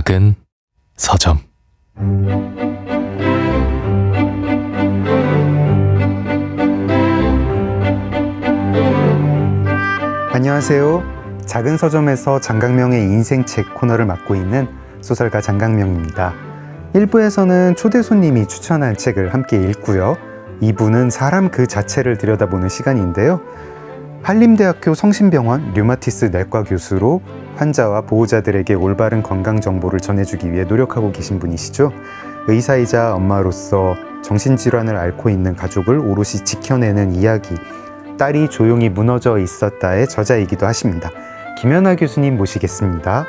작은 서점. 안녕하세요. 작은 서점에서 장강명의 인생책 코너를 맡고 있는 소설가 장강명입니다. 1부에서는 초대 손님이 추천한 책을 함께 읽고요. 2부는 사람 그 자체를 들여다보는 시간인데요. 한림대학교 성심병원 류마티스 내과 교수로 환자와 보호자들에게 올바른 건강 정보를 전해주기 위해 노력하고 계신 분이시죠. 의사이자 엄마로서 정신질환을 앓고 있는 가족을 오롯이 지켜내는 이야기, 딸이 조용히 무너져 있었다의 저자이기도 하십니다. 김연아 교수님 모시겠습니다.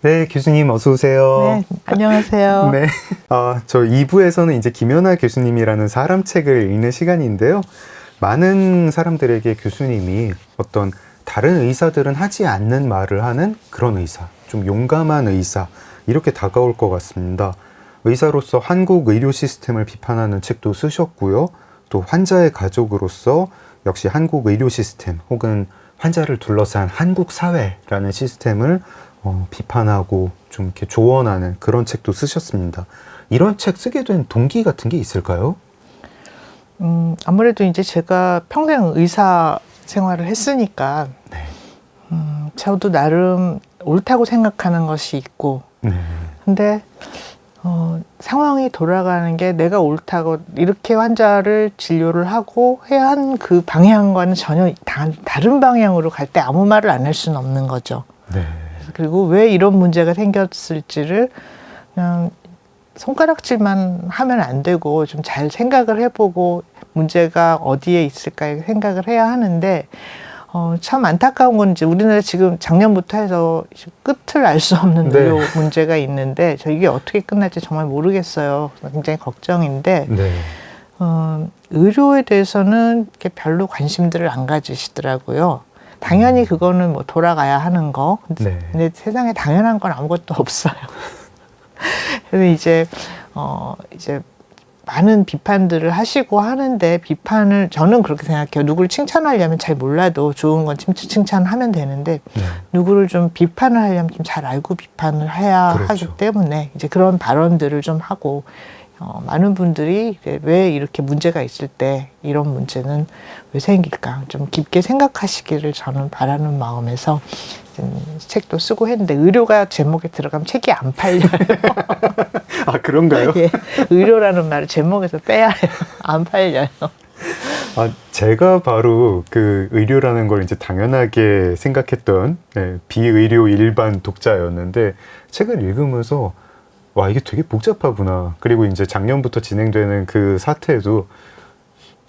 네, 교수님 어서 오세요. 네, 안녕하세요. 네, 저 2부에서는 이제 김연아 교수님이라는 사람 책을 읽는 시간인데요. 많은 사람들에게 교수님이 어떤 다른 의사들은 하지 않는 말을 하는 그런 의사, 좀 용감한 의사, 이렇게 다가올 것 같습니다. 의사로서 한국 의료 시스템을 비판하는 책도 쓰셨고요. 또 환자의 가족으로서 역시 한국 의료 시스템 혹은 환자를 둘러싼 한국 사회라는 시스템을 비판하고 좀 이렇게 조언하는 그런 책도 쓰셨습니다. 이런 책 쓰게 된 동기 같은 게 있을까요? 아무래도 이제 제가 평생 의사 생활을 했으니까, 네. 저도 나름 옳다고 생각하는 것이 있고, 네. 근데 상황이 돌아가는 게 내가 옳다고 이렇게 환자를 진료를 하고 해야 한 그 방향과는 전혀 다른 방향으로 갈 때 아무 말을 안 할 수는 없는 거죠. 네. 그리고 왜 이런 문제가 생겼을지를 그냥 손가락질만 하면 안 되고 좀 잘 생각을 해보고 문제가 어디에 있을까 생각을 해야 하는데, 참 안타까운 건 이제 우리나라 지금 작년부터 해서 끝을 알 수 없는 네. 의료 문제가 있는데, 저 이게 어떻게 끝날지 정말 모르겠어요. 굉장히 걱정인데, 네. 의료에 대해서는 이렇게 별로 관심들을 안 가지시더라고요. 당연히 그거는 뭐 돌아가야 하는 거. 네. 근데 세상에 당연한 건 아무것도 없어요. 그래서 이제 많은 비판들을 하시고 하는데, 비판을 저는 그렇게 생각해요. 누구를 칭찬하려면 잘 몰라도 좋은 건 칭찬하면 되는데, 네. 누구를 좀 비판을 하려면 좀 잘 알고 비판을 해야 그렇죠. 하기 때문에 이제 그런 발언들을 좀 하고, 많은 분들이 왜 이렇게 문제가 있을 때 이런 문제는 왜 생길까 좀 깊게 생각하시기를 저는 바라는 마음에서 책도 쓰고 했는데, 의료가 제목에 들어가면 책이 안 팔려요. 아, 그런가요? 예, 의료라는 말을 제목에서 빼야 해요. 안 팔려요. 제가 바로 그 의료라는 걸 이제 당연하게 생각했던 비의료 일반 독자였는데, 책을 읽으면서 와, 이게 되게 복잡하구나. 그리고 이제 작년부터 진행되는 그 사태에도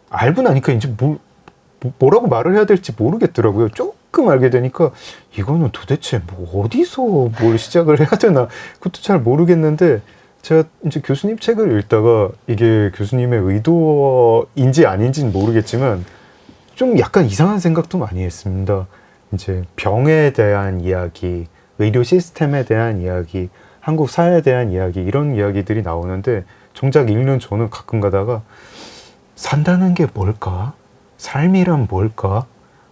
알고 나니까 이제 뭐라고 말을 해야 될지 모르겠더라고요. 조금 알게 되니까 이거는 도대체 뭐 어디서 뭘 시작을 해야 되나 그것도 잘 모르겠는데, 제가 이제 교수님 책을 읽다가 이게 교수님의 의도인지 아닌지는 모르겠지만 좀 약간 이상한 생각도 많이 했습니다. 이제 병에 대한 이야기, 의료 시스템에 대한 이야기, 한국 사회에 대한 이야기, 이런 이야기들이 나오는데, 정작 읽는 저는 가끔 가다가 산다는 게 뭘까? 삶이란 뭘까?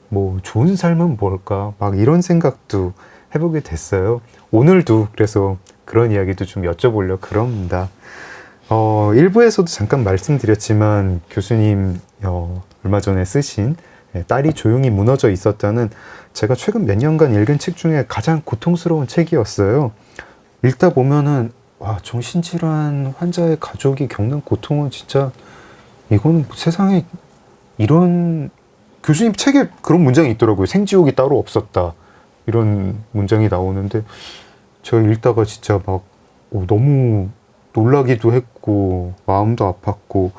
뭐 좋은 삶은 뭘까? 막 이런 생각도 해보게 됐어요. 오늘도 그래서 그런 이야기도 좀 여쭤보려고 그럽니다. 1부에서도 잠깐 말씀드렸지만 교수님 얼마 전에 쓰신 딸이 조용히 무너져 있었다는, 제가 최근 몇 년간 읽은 책 중에 가장 고통스러운 책이었어요. 읽다 보면은 와, 정신질환 환자의 가족이 겪는 고통은 진짜, 이거는 세상에 이런, 교수님 책에 그런 문장이 있더라고요. 생지옥이 따로 없었다, 이런 문장이 나오는데, 제가 읽다가 진짜 막 너무 놀라기도 했고 마음도 아팠고,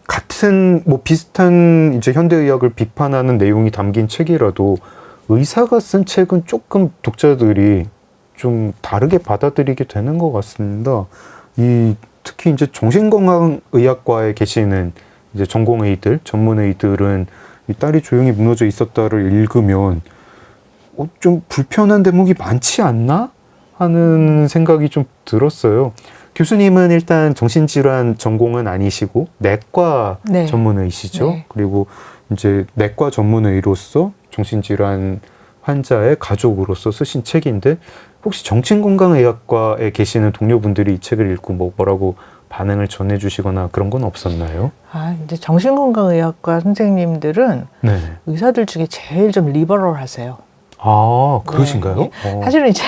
같은 뭐 비슷한 이제 현대의학을 비판하는 내용이 담긴 책이라도 의사가 쓴 책은 조금 독자들이 좀 다르게 받아들이게 되는 것 같습니다. 특히 이제 정신건강의학과에 계시는 이제 전공의들, 전문의들은 이 딸이 조용히 무너져 있었다를 읽으면 좀 불편한 대목이 많지 않나 하는 생각이 좀 들었어요. 교수님은 일단 정신질환 전공은 아니시고 내과 네. 전문의시죠. 네. 그리고 이제 내과 전문의로서 정신질환 환자의 가족으로서 쓰신 책인데 혹시 정신건강의학과에 계시는 동료분들이 이 책을 읽고 뭐라고 반응을 전해주시거나 그런 건 없었나요? 이제 정신건강의학과 선생님들은 네. 의사들 중에 제일 좀 리버럴하세요. 아, 그러신가요? 네. 사실은 이제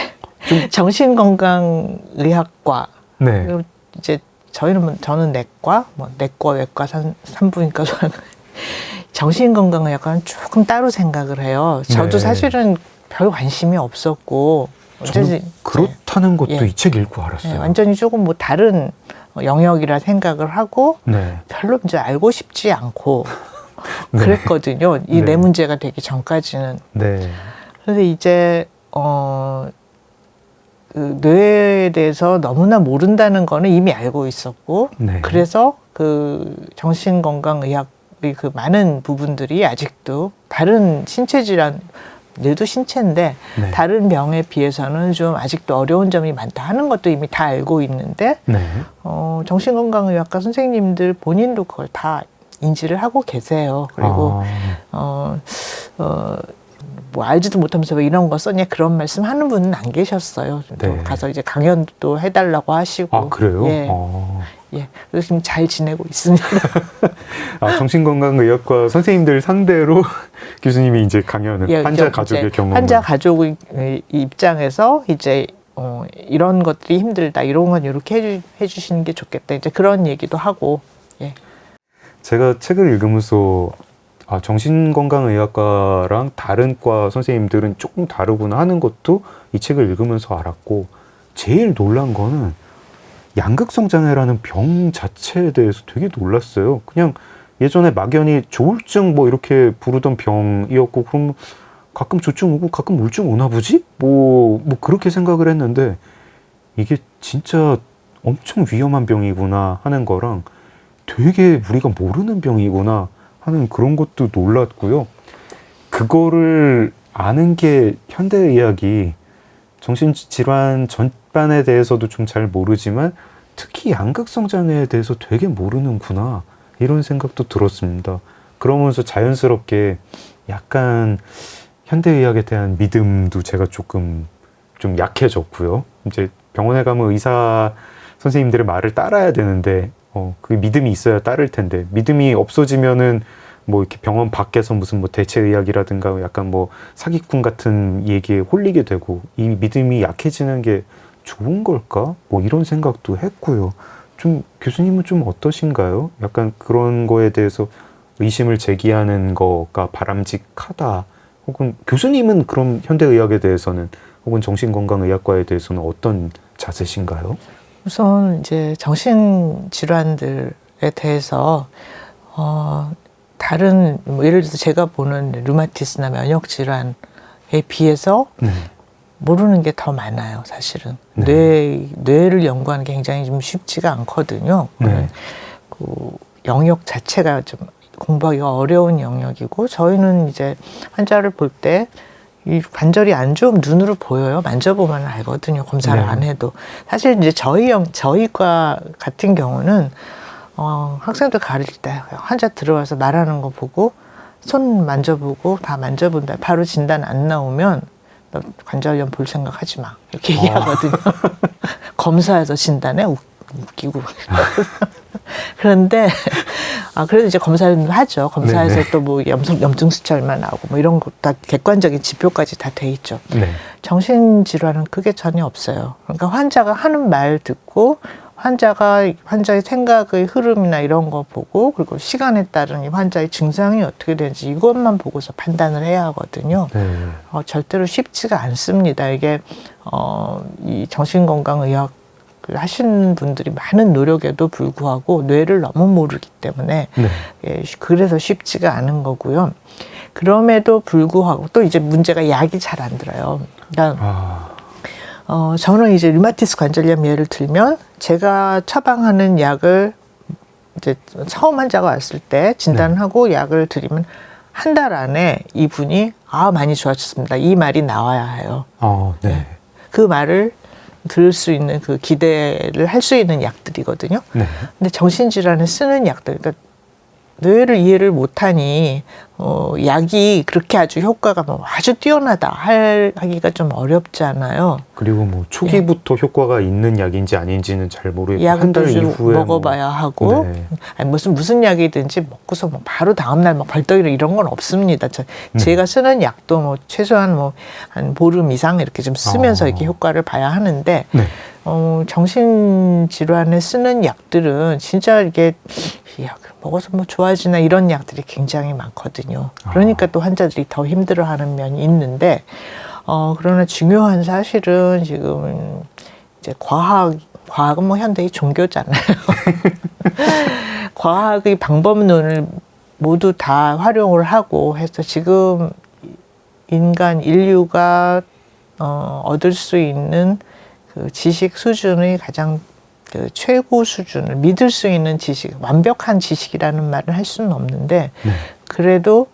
정신건강의학과 네. 그리고 이제 저는 내과, 내과, 외과, 산부인과, 정신건강의학과는 조금 따로 생각을 해요. 저도 네. 사실은 별 관심이 없었고, 저는 그렇다는 것도 예. 이 책 읽고 알았어요. 네, 완전히 조금 다른 영역이라 생각을 하고 네. 별로 이제 알고 싶지 않고 네. 그랬거든요. 이 네. 뇌 문제가 되기 전까지는. 네. 그래서 이제 그 뇌에 대해서 너무나 모른다는 거는 이미 알고 있었고, 네. 그래서 그 정신건강의학의 그 많은 부분들이 아직도 다른 신체 질환, 뇌도 신체인데 네. 다른 병에 비해서는 좀 아직도 어려운 점이 많다 하는 것도 이미 다 알고 있는데, 네. 정신건강의학과 선생님들 본인도 그걸 다 인지를 하고 계세요. 그리고 뭐 알지도 못하면서 왜 이런 거 썼냐 그런 말씀 하는 분은 안 계셨어요. 또 네. 가서 이제 강연도 해달라고 하시고. 아, 그래요? 예. 예. 그래서 지금 잘 지내고 있습니다. 정신건강의학과 선생님들 상대로 교수님이 이제 강연을 예, 환자 이제 가족의 경험을 환자 가족의 입장에서 이제 이런 것들이 힘들다, 이런 건 이렇게 해주시는 게 좋겠다, 이제 그런 얘기도 하고. 예. 제가 책을 읽으면서 정신건강의학과랑 다른 과 선생님들은 조금 다르구나 하는 것도 이 책을 읽으면서 알았고, 제일 놀란 거는 양극성장애라는 병 자체에 대해서 되게 놀랐어요. 그냥 예전에 막연히 조울증 뭐 이렇게 부르던 병이었고, 그럼 가끔 조증 오고 가끔 우울증 오나 보지? 뭐 그렇게 생각을 했는데 이게 진짜 엄청 위험한 병이구나 하는 거랑 되게 우리가 모르는 병이구나 하는 그런 것도 놀랐고요. 그거를 아는 게 현대의학이 정신질환 전반에 대해서도 좀 잘 모르지만 특히 양극성장애에 대해서 되게 모르는구나 이런 생각도 들었습니다. 그러면서 자연스럽게 약간 현대의학에 대한 믿음도 제가 조금 좀 약해졌고요. 이제 병원에 가면 의사 선생님들의 말을 따라야 되는데 그 믿음이 있어야 따를 텐데, 믿음이 없어지면은 뭐 이렇게 병원 밖에서 무슨 뭐 대체의학이라든가 약간 뭐 사기꾼 같은 얘기에 홀리게 되고, 이 믿음이 약해지는 게 좋은 걸까? 뭐 이런 생각도 했고요. 좀 교수님은 좀 어떠신가요? 약간 그런 거에 대해서 의심을 제기하는 거가 바람직하다. 혹은 교수님은 그럼 현대의학에 대해서는 혹은 정신건강의학과에 대해서는 어떤 자세신가요? 우선 이제 정신질환들에 대해서 다른 뭐 예를 들어서 제가 보는 류마티스나 면역질환에 비해서 네. 모르는 게 더 많아요, 사실은. 네. 뇌를 연구하는 게 굉장히 좀 쉽지가 않거든요. 네. 그 영역 자체가 좀 공부하기가 어려운 영역이고, 저희는 이제 환자를 볼 때 이 관절이 안 좋으면 눈으로 보여요. 만져보면 알거든요. 검사를 네. 안 해도. 사실 이제 저희과 같은 경우는 학생들 가르칠 때 환자 들어와서 말하는 거 보고 손 만져보고 다 만져본다. 바로 진단 안 나오면 너 관절염 볼 생각 하지 마. 이렇게 얘기하거든요. 검사해서 진단해? 웃기고. 그런데, 그래도 이제 검사를 하죠. 검사해서 네네. 또 뭐 염증 수치얼마 나오고 뭐 이런 거 다 객관적인 지표까지 다 돼 있죠. 네. 정신질환은 그게 전혀 없어요. 그러니까 환자가 하는 말 듣고 환자의 생각의 흐름이나 이런 거 보고, 그리고 시간에 따른 이 환자의 증상이 어떻게 되는지 이것만 보고서 판단을 해야 하거든요. 네. 절대로 쉽지가 않습니다. 이게 이 정신건강의학 하시는 분들이 많은 노력에도 불구하고 뇌를 너무 모르기 때문에 네. 그래서 쉽지가 않은 거고요. 그럼에도 불구하고 또 이제 문제가 약이 잘 안 들어요. 그러니까 저는 이제 류마티스 관절염 예를 들면 제가 처방하는 약을 이제 처음 환자가 왔을 때 진단하고 약을 드리면 한 달 안에 이분이 많이 좋아졌습니다. 이 말이 나와야 해요. 네. 그 말을 들을 수 있는 그 기대를 할 수 있는 약들이거든요. 네. 근데 정신질환에 쓰는 약들, 그러니까 뇌를 이해를 못하니 약이 그렇게 아주 효과가 뭐 아주 뛰어나다 하기가 좀 어렵잖아요. 그리고 뭐 초기부터 효과가 있는 약인지 아닌지는 잘 모르겠고 한 약은 달 또 이후에 먹어봐야 하고 네. 아니 무슨 약이든지 먹고서 뭐 바로 다음날 막 벌떡 이런 건 없습니다. 제가 쓰는 약도 뭐 최소한 뭐 한 보름 이상 이렇게 좀 쓰면서 이렇게 효과를 봐야 하는데 네. 정신질환에 쓰는 약들은 진짜 이게 먹어서 뭐 좋아지나 이런 약들이 굉장히 많거든요. 그러니까 또 환자들이 더 힘들어하는 면이 있는데 그러나 중요한 사실은 지금 이제 과학은 뭐 현대의 종교잖아요. 과학의 방법론을 모두 다 활용을 하고 해서 지금 인류가 얻을 수 있는 그 지식 수준의 가장 그 최고 수준을 믿을 수 있는 지식, 완벽한 지식이라는 말을 할 수는 없는데 그래도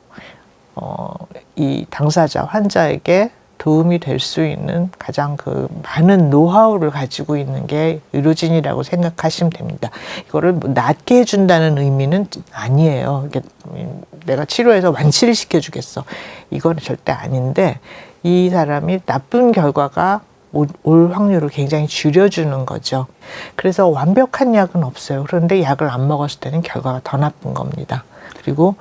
이 당사자, 환자에게 도움이 될 수 있는 가장 그 많은 노하우를 가지고 있는 게 의료진이라고 생각하시면 됩니다. 이거를 뭐 낫게 해준다는 의미는 아니에요. 이게 내가 치료해서 완치를 시켜주겠어. 이건 절대 아닌데 이 사람이 나쁜 결과가 올 확률을 굉장히 줄여주는 거죠. 그래서 완벽한 약은 없어요. 그런데 약을 안 먹었을 때는 결과가 더 나쁜 겁니다. 그리고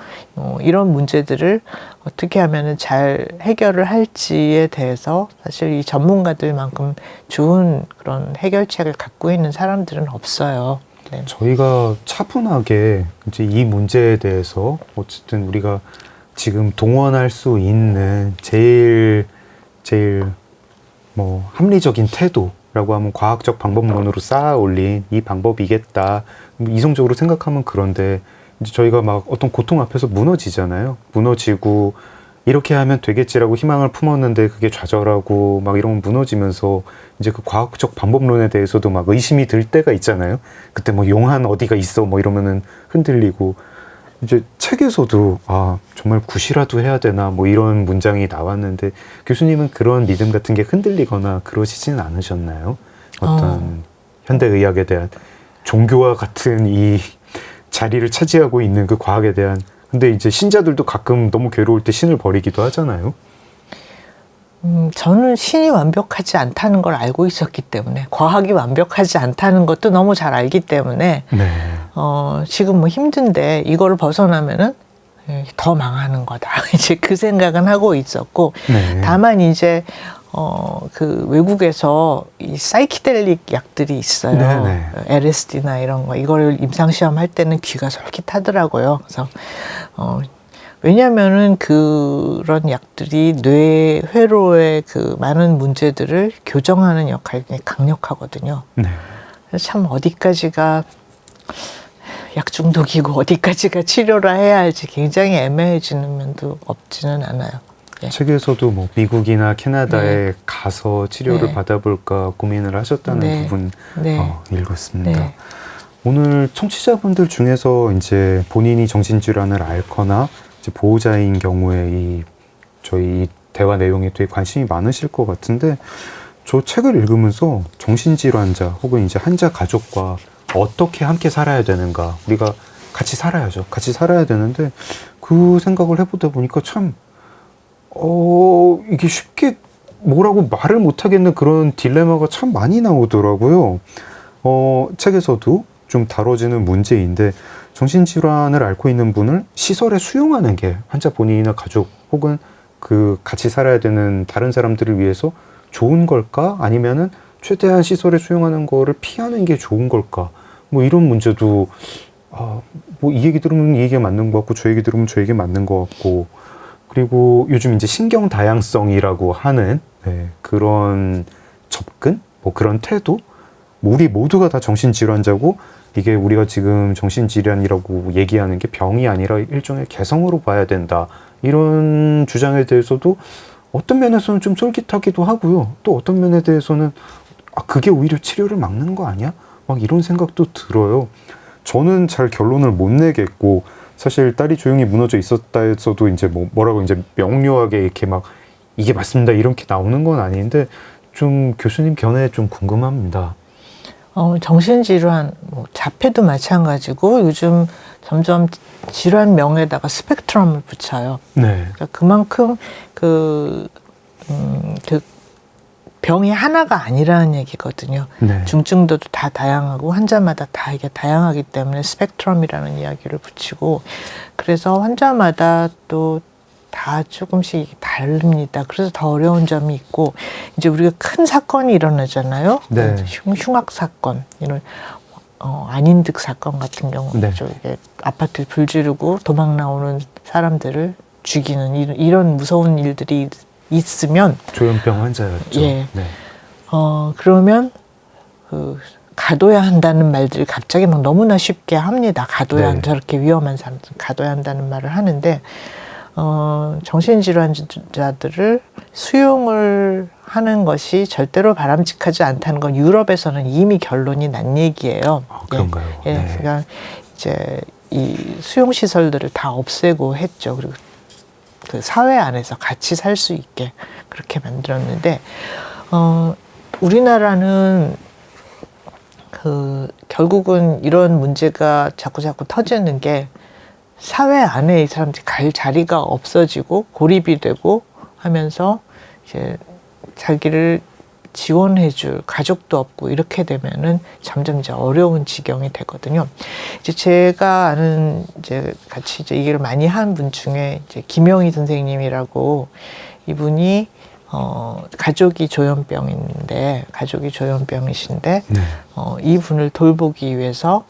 이런 문제들을 어떻게 하면 잘 해결을 할지에 대해서 사실 이 전문가들만큼 좋은 그런 해결책을 갖고 있는 사람들은 없어요. 네. 저희가 차분하게 이제 이 문제에 대해서 어쨌든 우리가 지금 동원할 수 있는 제일 뭐 합리적인 태도라고 하면 과학적 방법론으로 쌓아 올린 이 방법이겠다. 이성적으로 생각하면 그런데 이제 저희가 막 어떤 고통 앞에서 무너지잖아요. 무너지고 이렇게 하면 되겠지라고 희망을 품었는데 그게 좌절하고 막 이러면 무너지면서 이제 그 과학적 방법론에 대해서도 막 의심이 들 때가 있잖아요. 그때 뭐 용한 어디가 있어 뭐 이러면은 흔들리고 이제 책에서도 정말 굿이라도 해야 되나 뭐 이런 문장이 나왔는데 교수님은 그런 믿음 같은 게 흔들리거나 그러시지는 않으셨나요? 어떤 현대의학에 대한 종교와 같은 이 자리를 차지하고 있는 그 과학에 대한 근데 이제 신자들도 가끔 너무 괴로울 때 신을 버리기도 하잖아요. 저는 신이 완벽하지 않다는 걸 알고 있었기 때문에 과학이 완벽하지 않다는 것도 너무 잘 알기 때문에 네. 지금 뭐 힘든데 이거를 벗어나면은 더 망하는 거다. 이제 그 생각은 하고 있었고 네. 다만 이제 그 외국에서 이 사이키델릭 약들이 있어요. 네네. LSD나 이런 거 이거를 임상시험 할 때는 귀가 솔깃하더라고요. 그래서 왜냐하면은 그런 약들이 뇌 회로의 그 많은 문제들을 교정하는 역할이 강력하거든요. 네. 그래서 참 어디까지가 약 중독이고 어디까지가 치료를 해야 할지 굉장히 애매해지는 면도 없지는 않아요. 네. 책에서도 뭐 미국이나 캐나다에 네. 가서 치료를 네. 받아볼까 고민을 하셨다는 네. 부분 네. 읽었습니다. 네. 오늘 청취자분들 중에서 이제 본인이 정신질환을 앓거나 이제 보호자인 경우에 저희 대화 내용에 되게 관심이 많으실 것 같은데 저 책을 읽으면서 정신질환자 혹은 이제 환자 가족과 어떻게 함께 살아야 되는가 우리가 같이 살아야죠. 같이 살아야 되는데 그 생각을 해보다 보니까 참 이게 쉽게 뭐라고 말을 못하겠는 그런 딜레마가 참 많이 나오더라고요. 책에서도 좀 다뤄지는 문제인데 정신질환을 앓고 있는 분을 시설에 수용하는 게 환자 본인이나 가족 혹은 그 같이 살아야 되는 다른 사람들을 위해서 좋은 걸까? 아니면은 최대한 시설에 수용하는 거를 피하는 게 좋은 걸까? 뭐 이런 문제도 뭐 이 얘기 들으면 이 얘기가 맞는 것 같고 저 얘기 들으면 저 얘기 맞는 것 같고 그리고 요즘 이제 신경 다양성이라고 하는 그런 접근, 뭐 그런 태도, 뭐 우리 모두가 다 정신질환자고 이게 우리가 지금 정신질환이라고 얘기하는 게 병이 아니라 일종의 개성으로 봐야 된다. 이런 주장에 대해서도 어떤 면에서는 좀 솔깃하기도 하고요. 또 어떤 면에 대해서는 그게 오히려 치료를 막는 거 아니야? 막 이런 생각도 들어요. 저는 잘 결론을 못 내겠고 사실 딸이 조용히 무너져 있었다 해서도 이제 뭐라고 이제 명료하게 이렇게 막 이게 맞습니다 이렇게 나오는 건 아닌데 좀 교수님 견해 좀 궁금합니다. 정신질환, 뭐 자폐도 마찬가지고 요즘 점점 질환명에다가 스펙트럼을 붙여요. 네. 그러니까 그만큼 그 병이 하나가 아니라는 얘기거든요. 네. 중증도도 다 다양하고 환자마다 다 이게 다양하기 때문에 스펙트럼이라는 이야기를 붙이고 그래서 환자마다 또 다 조금씩 다릅니다. 그래서 더 어려운 점이 있고 이제 우리가 큰 사건이 일어나잖아요. 네. 흉악 사건 이런 안인득 사건 같은 경우 네. 이게 아파트 불 지르고 도망 나오는 사람들을 죽이는 이런 무서운 일들이 있으면 조현병 환자였죠. 예. 네. 그러면 가둬야 한다는 말들이 갑자기 막 너무나 쉽게 합니다. 가둬야 네. 한다. 저렇게 위험한 사람들 가둬야 한다는 말을 하는데 정신질환자들을 수용을 하는 것이 절대로 바람직하지 않다는 건 유럽에서는 이미 결론이 난 얘기예요. 그런가요? 예. 네. 그러니까 이제 이 수용 시설들을 다 없애고 했죠. 그리고 그 사회 안에서 같이 살 수 있게 그렇게 만들었는데 우리나라는 결국은 이런 문제가 자꾸 터지는 게 사회 안에 이 사람들이 갈 자리가 없어지고 고립이 되고 하면서 이제 자기를 지원해줄 가족도 없고 이렇게 되면은 점점 이제 어려운 지경이 되거든요. 이제 제가 아는 이제 같이 이제 얘기를 많이 한 분 중에 이제 김영희 선생님이라고 이분이 가족이 조현병이신데 네. 이분을 돌보기 위해서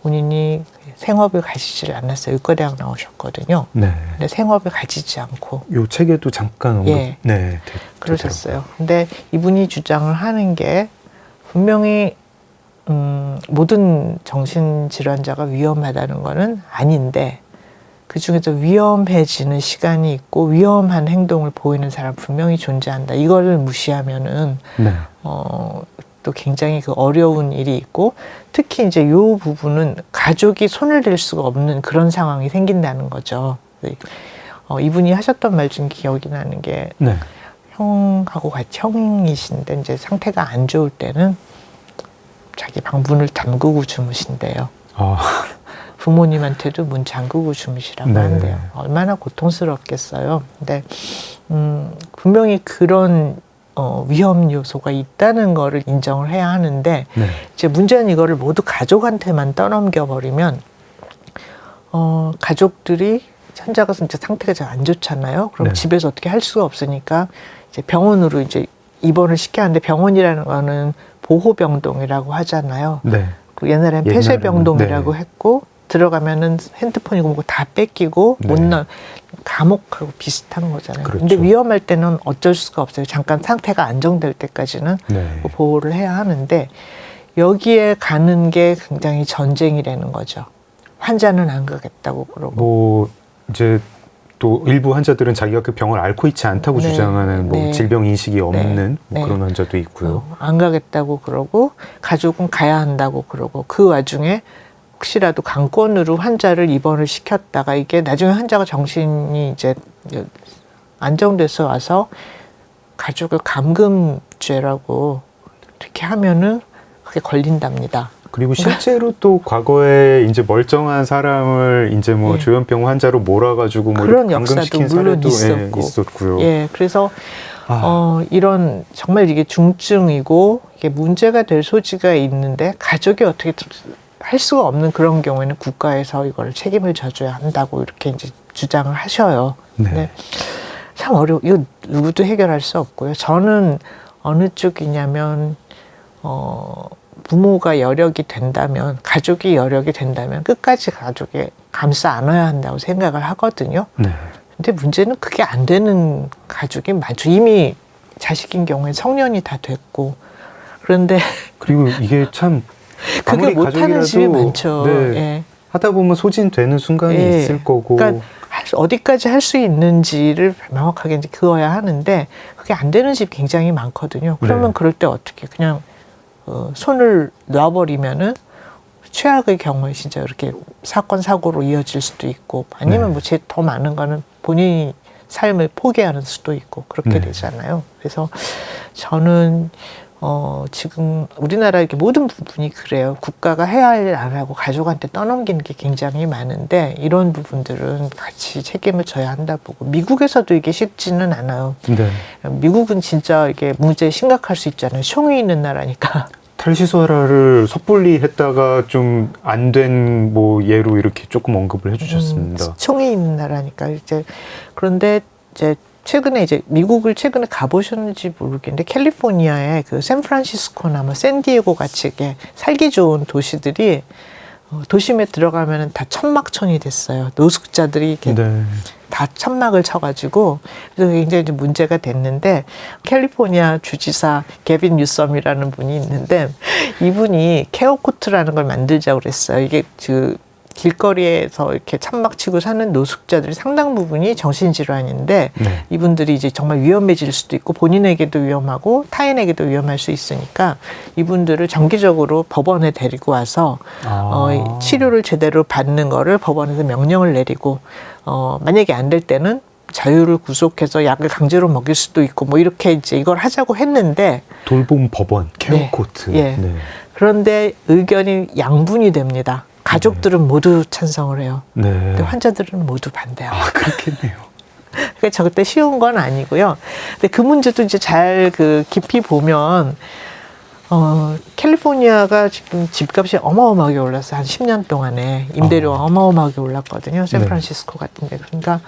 본인이 생업을 가지질 않았어요. 의과대학 나오셨거든요. 네. 근데 생업을 가지지 않고 요 책에도 잠깐 언급. 예. 네. 그러셨어요. 근데 이분이 주장을 하는 게 분명히 모든 정신질환자가 위험하다는 거는 아닌데 그 중에서 위험해지는 시간이 있고 위험한 행동을 보이는 사람 분명히 존재한다. 이거를 무시하면은 네. 또 굉장히 그 어려운 일이 있고 특히 이제 요 부분은 가족이 손을 댈 수가 없는 그런 상황이 생긴다는 거죠. 이분이 하셨던 말 중 기억이 나는 게 네. 형하고 같이 형이신데 이제 상태가 안 좋을 때는 자기 방문을 잠그고 주무신대요. 부모님한테도 문 잠그고 주무시라고 네. 한대요. 얼마나 고통스럽겠어요. 근데 분명히 그런 위험 요소가 있다는 거를 인정을 해야 하는데 네. 이제 문제는 이거를 모두 가족한테만 떠넘겨 버리면 가족들이 환자가 진짜 상태가 잘 안 좋잖아요. 그럼 네. 집에서 어떻게 할 수가 없으니까 이제 병원으로 이제 입원을 시켜야 하는데 병원이라는 거는 보호병동이라고 하잖아요. 네. 그 옛날엔 폐쇄병동이라고 네. 했고 들어가면은 핸드폰이고 뭐고 다 뺏기고 네. 못 나 감옥하고 비슷한 거잖아요. 그렇죠. 근데 위험할 때는 어쩔 수가 없어요. 잠깐 상태가 안정될 때까지는 네. 보호를 해야 하는데 여기에 가는 게 굉장히 전쟁이라는 거죠. 환자는 안 가겠다고 그러고. 뭐 이제 또 일부 환자들은 자기가 그 병을 앓고 있지 않다고 네. 주장하는 뭐 네. 질병 인식이 없는 뭐 네. 그런 환자도 있고요. 안 가겠다고 그러고 가족은 가야 한다고 그러고 그 와중에 혹시라도 강권으로 환자를 입원을 시켰다가 이게 나중에 환자가 정신이 이제 안정돼서 와서 가족을 감금죄라고 이렇게 하면은 그게 걸린답니다. 그리고 실제로 또 과거에 이제 멀쩡한 사람을 이제 뭐 예. 조현병 환자로 몰아가지고 뭐 그런 이렇게 역사도 감금시킨 물론 사례도 있었고. 있었고요. 예, 그래서 아. 이런 정말 이게 중증이고 이게 문제가 될 소지가 있는데 가족이 어떻게 할 수가 없는 그런 경우에는 국가에서 이걸 책임을 져줘야 한다고 이렇게 이제 주장을 하셔요. 네. 근데 참 어려워. 이거 누구도 해결할 수 없고요. 저는 어느 쪽이냐면 부모가 여력이 된다면 가족이 여력이 된다면 끝까지 가족에 감싸 안아야 한다고 생각을 하거든요. 네. 근데 문제는 그게 안 되는 가족이 많죠. 이미 자식인 경우에 성년이 다 됐고 그런데 그리고 이게 참 그게 아무리 못하는 집이 많죠. 네. 예. 하다 보면 소진되는 순간이 예. 있을 거고. 그러니까 어디까지 할 수 있는지를 명확하게 이제 그어야 하는데 그게 안 되는 집 굉장히 많거든요. 그러면 네. 그럴 때 어떻게 그냥 손을 놔버리면은 최악의 경우에 진짜 이렇게 사건 사고로 이어질 수도 있고 아니면 네. 뭐 더 많은 거는 본인이 삶을 포기하는 수도 있고 그렇게 네. 되잖아요. 그래서 저는 지금 우리나라 이렇게 모든 부분이 그래요. 국가가 해야 할 일 안 하고 가족한테 떠넘기는 게 굉장히 많은데 이런 부분들은 같이 책임을 져야 한다 보고 미국에서도 이게 쉽지는 않아요. 네. 미국은 진짜 이게 문제 심각할 수 있잖아요. 총이 있는 나라니까. 탈시설화를 섣불리 했다가 좀 안 된 뭐 예로 이렇게 조금 언급을 해주셨습니다. 총이 있는 나라니까 이제 그런데 이제 최근에 이제 미국을 최근에 가보셨는지 모르겠는데 캘리포니아의 그 샌프란시스코나 뭐 샌디에고 같이 이렇게 살기 좋은 도시들이 도심에 들어가면은 다 천막촌이 됐어요. 노숙자들이 이렇게 네. 다 천막을 쳐가지고 그래서 굉장히 이제 문제가 됐는데 캘리포니아 주지사 개빈 뉴섬이라는 분이 있는데 이분이 케어 코트라는 걸 만들자고 그랬어요. 이게 그 길거리에서 이렇게 천막 치고 사는 노숙자들이 상당 부분이 정신질환인데 네. 이분들이 이제 정말 위험해질 수도 있고 본인에게도 위험하고 타인에게도 위험할 수 있으니까 이분들을 정기적으로 법원에 데리고 와서 치료를 제대로 받는 거를 법원에서 명령을 내리고 만약에 안 될 때는 자유를 구속해서 약을 강제로 먹일 수도 있고 뭐 이렇게 이제 이걸 하자고 했는데 돌봄 법원 케어 네. 코트. 예. 네. 그런데 의견이 양분이 됩니다. 가족들은 모두 찬성을 해요. 네. 근데 환자들은 모두 반대하고. 아, 그렇겠네요. 그러니까 절대 쉬운 건 아니고요. 근데 그 문제도 이제 잘 그 깊이 보면 캘리포니아가 지금 집값이 어마어마하게 올랐어요. 한 10년 동안에 임대료가 어마어마하게 올랐거든요. 샌프란시스코 같은데. 그러니까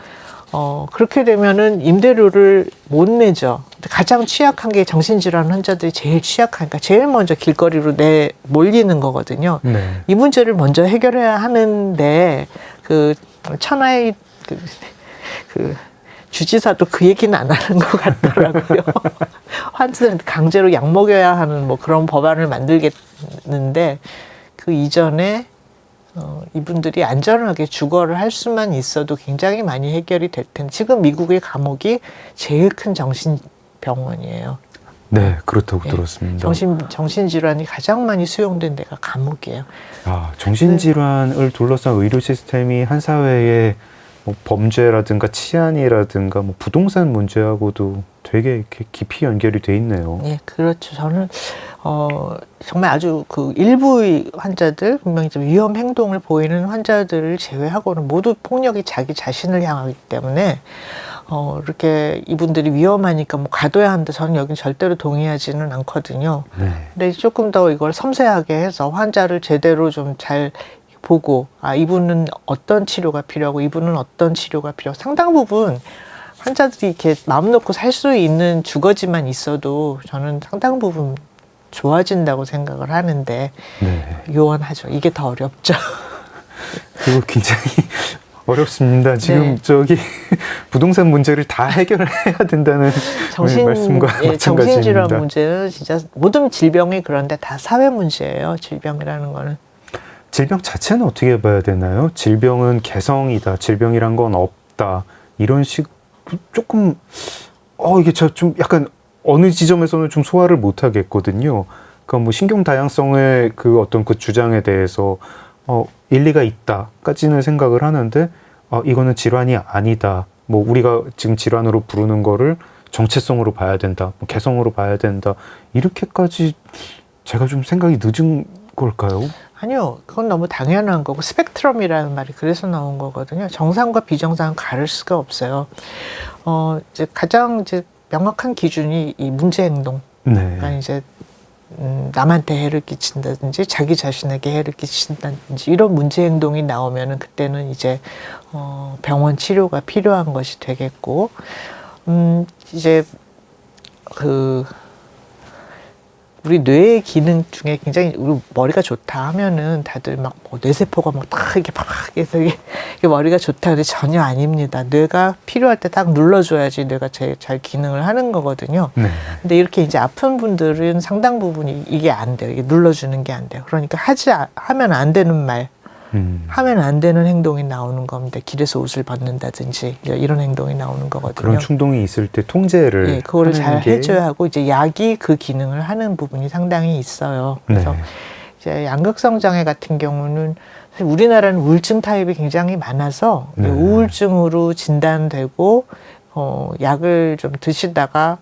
그렇게 되면은 임대료를 못 내죠. 가장 취약한 게 정신질환 환자들이 제일 취약하니까 제일 먼저 길거리로 몰리는 거거든요. 네. 이 문제를 먼저 해결해야 하는데 그 천하의 그 주지사도 그 얘기는 안 하는 것 같더라고요. 환자들한테 강제로 약 먹여야 하는 뭐 그런 법안을 만들겠는데 그 이전에 이분들이 안전하게 주거를 할 수만 있어도 굉장히 많이 해결이 될 텐데 지금 미국의 감옥이 제일 큰 정신병원이에요. 네, 그렇다고 예. 들었습니다. 정신질환이 가장 많이 수용된 데가 감옥이에요. 아, 정신질환을 둘러싼 의료 시스템이 한 사회의 뭐 범죄라든가 치안이라든가 뭐 부동산 문제하고도 되게 이렇게 깊이 연결이 돼 있네요. 예, 그렇죠. 저는 정말 아주 그 일부의 환자들, 분명히 좀 위험 행동을 보이는 환자들을 제외하고는 모두 폭력이 자기 자신을 향하기 때문에 이렇게 이분들이 위험하니까 뭐 가둬야 한다. 저는 여긴 절대로 동의하지는 않거든요. 네. 근데 조금 더 이걸 섬세하게 해서 환자를 제대로 좀 잘 보고 이분은 어떤 치료가 필요하고 이분은 어떤 치료가 필요하고 상당 부분 환자들이 이렇게 마음 놓고 살 수 있는 주거지만 있어도 저는 상당 부분 좋아진다고 생각을 하는데 네. 요원하죠. 이게 더 어렵죠. 그리고 굉장히 어렵습니다. 지금 네. 저기 부동산 문제를 다 해결해야 된다는 말씀과 마찬가지입니다. 정신질환 문제는 진짜 모든 질병이 그런데 다 사회 문제예요. 질병이라는 거는. 질병 자체는 어떻게 봐야 되나요? 질병은 개성이다. 질병이란 건 없다. 이런 식 조금 이게 저 좀 약간 어느 지점에서는 좀 소화를 못 하겠거든요. 그러니까 뭐 신경 다양성의 그 어떤 그 주장에 대해서 일리가 있다까지는 생각을 하는데 이거는 질환이 아니다. 뭐 우리가 지금 질환으로 부르는 거를 정체성으로 봐야 된다. 뭐 개성으로 봐야 된다. 이렇게까지 제가 좀 생각이 늦은 걸까요? 아니요. 그건 너무 당연한 거고 스펙트럼이라는 말이 그래서 나온 거거든요. 정상과 비정상은 가릴 수가 없어요. 이제 가장 이제 명확한 기준이 이 문제 행동. 네. 그러니까 이제 남한테 해를 끼친다든지 자기 자신에게 해를 끼친다든지 이런 문제 행동이 나오면은 그때는 이제 병원 치료가 필요한 것이 되겠고 이제 우리 뇌의 기능 중에 굉장히 우리 머리가 좋다 하면은 다들 막 뇌세포가 막 딱 이렇게 막 해서 이게 머리가 좋다 근데 전혀 아닙니다. 뇌가 필요할 때 딱 눌러줘야지 뇌가 제일 잘 기능을 하는 거거든요. 네. 근데 이렇게 이제 아픈 분들은 상당 부분이 이게 안 돼요. 이게 눌러주는 게 안 돼요. 그러니까 하면 안 되는 말, 하면 안 되는 행동이 나오는 겁니다. 길에서 옷을 벗는다든지 이런 행동이 나오는 거거든요. 그런 충동이 있을 때 통제를 예, 그거를 잘 게... 해줘야 하고 이제 약이 그 기능을 하는 부분이 상당히 있어요. 그래서 네. 이제 양극성 장애 같은 경우는 사실 우리나라는 우울증 타입이 굉장히 많아서 네. 우울증으로 진단되고 약을 좀 드시다가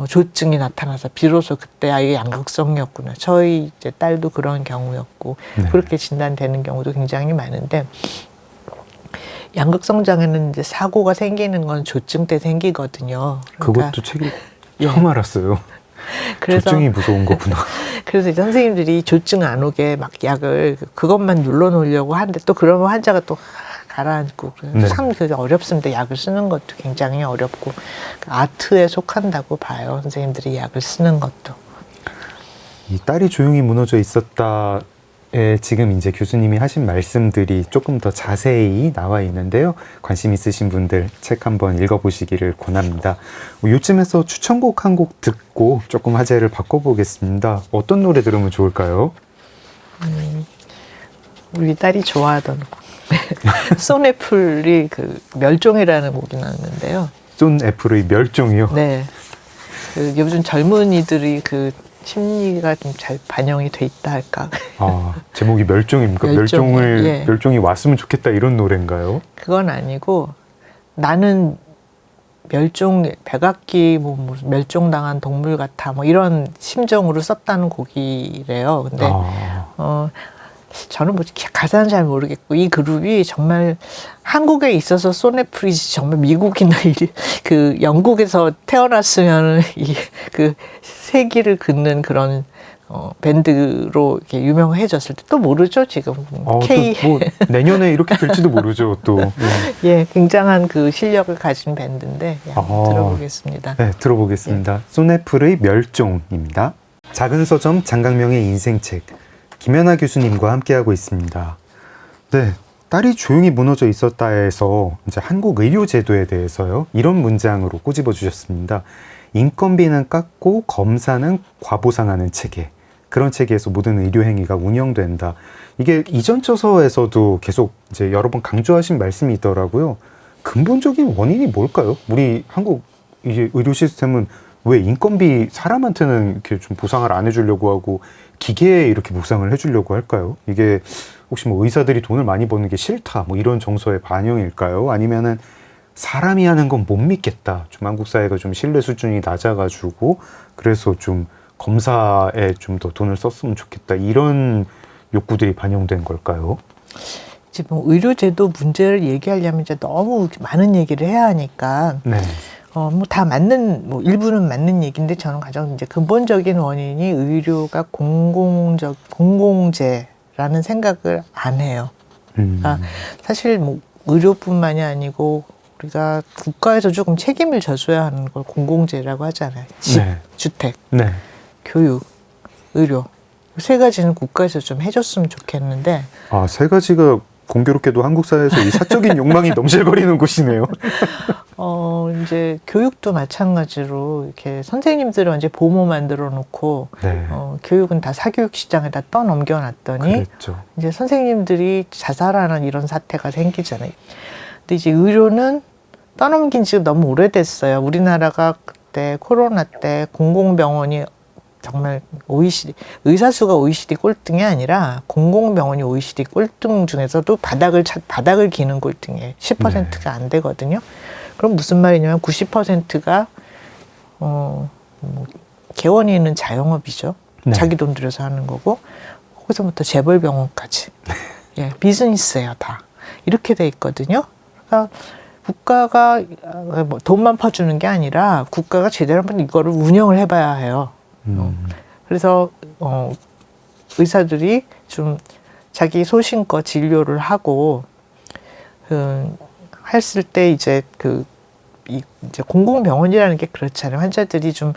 조증이 나타나서 비로소 그때 이게 양극성이었구나. 저희 이제 딸도 그런 경우였고 네. 그렇게 진단되는 경우도 굉장히 많은데 양극성 장애는 이제 사고가 생기는 건 조증 때 생기거든요. 그러니까 그것도 책이 예. 처음 알았어요. 그래서 조증이 무서운 거구나. 그래서 이제 선생님들이 조증 안 오게 막 약을 그것만 눌러놓으려고 하는데 또 그러면 환자가 또 가라앉고 네. 참 그 어렵습니다. 약을 쓰는 것도 굉장히 어렵고 아트에 속한다고 봐요. 선생님들이 약을 쓰는 것도. 이 딸이 조용히 무너져 있었다에 지금 이제 교수님이 하신 말씀들이 조금 더 자세히 나와 있는데요. 관심 있으신 분들 책 한번 읽어보시기를 권합니다. 요쯤에서 추천곡 한 곡 듣고 조금 화제를 바꿔보겠습니다. 어떤 노래 들으면 좋을까요? 우리 딸이 좋아하던 쏜애플이 그 멸종이라는 곡이 나왔는데요. 쏜 애플의 멸종이요. 네. 그 요즘 젊은이들이 그 심리가 좀 잘 반영이 돼 있다 할까. 아, 제목이 멸종입니까? 멸종, 예. 멸종이 왔으면 좋겠다 이런 노래인가요? 그건 아니고 나는 멸종 백악기 무슨 멸종당한 동물 같아 뭐 이런 심정으로 썼다는 곡이래요. 근데 저는 뭐 가사는 잘 모르겠고 이 그룹이 정말 한국에 있어서 쏜애플이지 정말 미국이나 그 영국에서 태어났으면 이 그 세기를 긋는 그런 밴드로 이렇게 유명해졌을 때 또 모르죠 지금 K 또 뭐 내년에 이렇게 될지도 모르죠 또. 예, 굉장한 그 실력을 가진 밴드인데 들어보겠습니다. 네, 들어보겠습니다. 쏜애플의 멸종입니다. 작은 서점 장강명의 인생책 김연아 교수님과 함께하고 있습니다. 네, 딸이 조용히 무너져 있었다에서 이제 한국 의료 제도에 대해서요 이런 문장으로 꼬집어 주셨습니다. 인건비는 깎고 검사는 과보상하는 체계. 그런 체계에서 모든 의료 행위가 운영된다. 이게 이전 저서에서도 계속 이제 여러 번 강조하신 말씀이 있더라고요. 근본적인 원인이 뭘까요? 우리 한국 이제 의료 시스템은 왜 인건비 사람한테는 이렇게 좀 보상을 안 해주려고 하고 기계에 이렇게 보상을 해주려고 할까요? 이게 혹시 뭐 의사들이 돈을 많이 버는 게 싫다 뭐 이런 정서의 반영일까요? 아니면은 사람이 하는 건 못 믿겠다. 좀 한국 사회가 좀 신뢰 수준이 낮아가지고 그래서 좀 검사에 좀 더 돈을 썼으면 좋겠다. 이런 욕구들이 반영된 걸까요? 지금 뭐 의료제도 문제를 얘기하려면 이제 너무 많은 얘기를 해야 하니까 네. 뭐 다 맞는 뭐 일부는 맞는 얘기인데 저는 가장 이제 근본적인 원인이 의료가 공공재라는 생각을 안 해요. 그러니까 사실 뭐 의료뿐만이 아니고 우리가 국가에서 조금 책임을 져줘야 하는 걸 공공재라고 하잖아요. 집, 네. 주택, 네. 교육, 의료. 세 가지는 국가에서 좀 해줬으면 좋겠는데. 아, 세 가지가 공교롭게도 한국 사회에서 이 사적인 욕망이 넘실거리는 곳이네요. 이제 교육도 마찬가지로 이렇게 선생님들은 이제 보모 만들어 놓고 네. 교육은 다 사교육 시장에다 떠넘겨 놨더니 그랬죠. 이제 선생님들이 자살하는 이런 사태가 생기잖아요. 근데 이제 의료는 떠넘긴 지 너무 오래됐어요. 우리나라가 그때 코로나 때 공공병원이 정말 OECD, 의사 수가 OECD 꼴등이 아니라 공공병원이 OECD 꼴등 중에서도 바닥을 기는 꼴등이에요. 10%가 안 되거든요. 그럼 무슨 말이냐면 90%가 개원이 있는 자영업이죠. 네. 자기 돈 들여서 하는 거고 거기서부터 재벌병원까지 예, 비즈니스예요 다. 이렇게 돼 있거든요. 그러니까 국가가 뭐 돈만 퍼주는 게 아니라 국가가 제대로 한번 이거를 운영을 해봐야 해요. 그래서 의사들이 좀 자기 소신껏 진료를 하고 했을 때 이제 이제 공공병원이라는 게 그렇잖아요. 환자들이 좀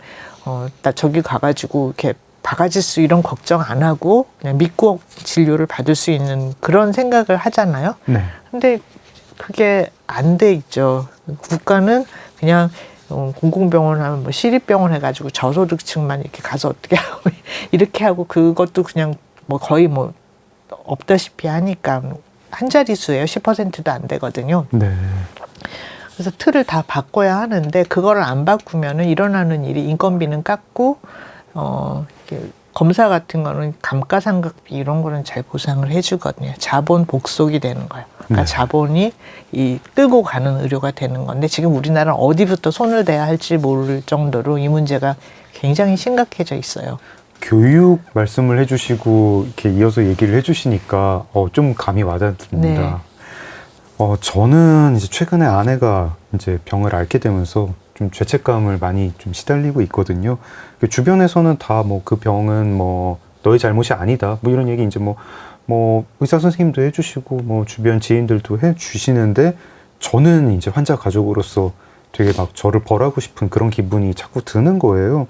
나 저기 가가지고 이렇게 바가지수 이런 걱정 안 하고 그냥 믿고 진료를 받을 수 있는 그런 생각을 하잖아요. 네. 근데 그게 안 돼 있죠. 국가는 그냥 공공병원 하면 뭐 시립병원 해가지고 저소득층만 이렇게 가서 어떻게 하고 이렇게 하고 그것도 그냥 뭐 거의 뭐 없다시피 하니까 한 자릿수예요. 10%도 안 되거든요. 네. 그래서 틀을 다 바꿔야 하는데 그거를 안 바꾸면은 일어나는 일이 인건비는 깎고 이렇게 검사 같은 거는 감가상각비 이런 거는 잘 보상을 해주거든요. 자본 복속이 되는 거예요. 그러니까 네. 자본이 이 끌고 가는 의료가 되는 건데 지금 우리나라는 어디부터 손을 대야 할지 모를 정도로 이 문제가 굉장히 심각해져 있어요. 교육 말씀을 해주시고 이렇게 이어서 얘기를 해주시니까 좀 감이 와닿습니다. 네. 저는 이제 최근에 아내가 이제 병을 앓게 되면서 좀 죄책감을 많이 좀 시달리고 있거든요. 그 주변에서는 다 뭐 그 병은 뭐 너의 잘못이 아니다. 뭐 이런 얘기 이제 뭐 의사 선생님도 해주시고 뭐 주변 지인들도 해주시는데 저는 이제 환자 가족으로서 되게 막 저를 벌하고 싶은 그런 기분이 자꾸 드는 거예요.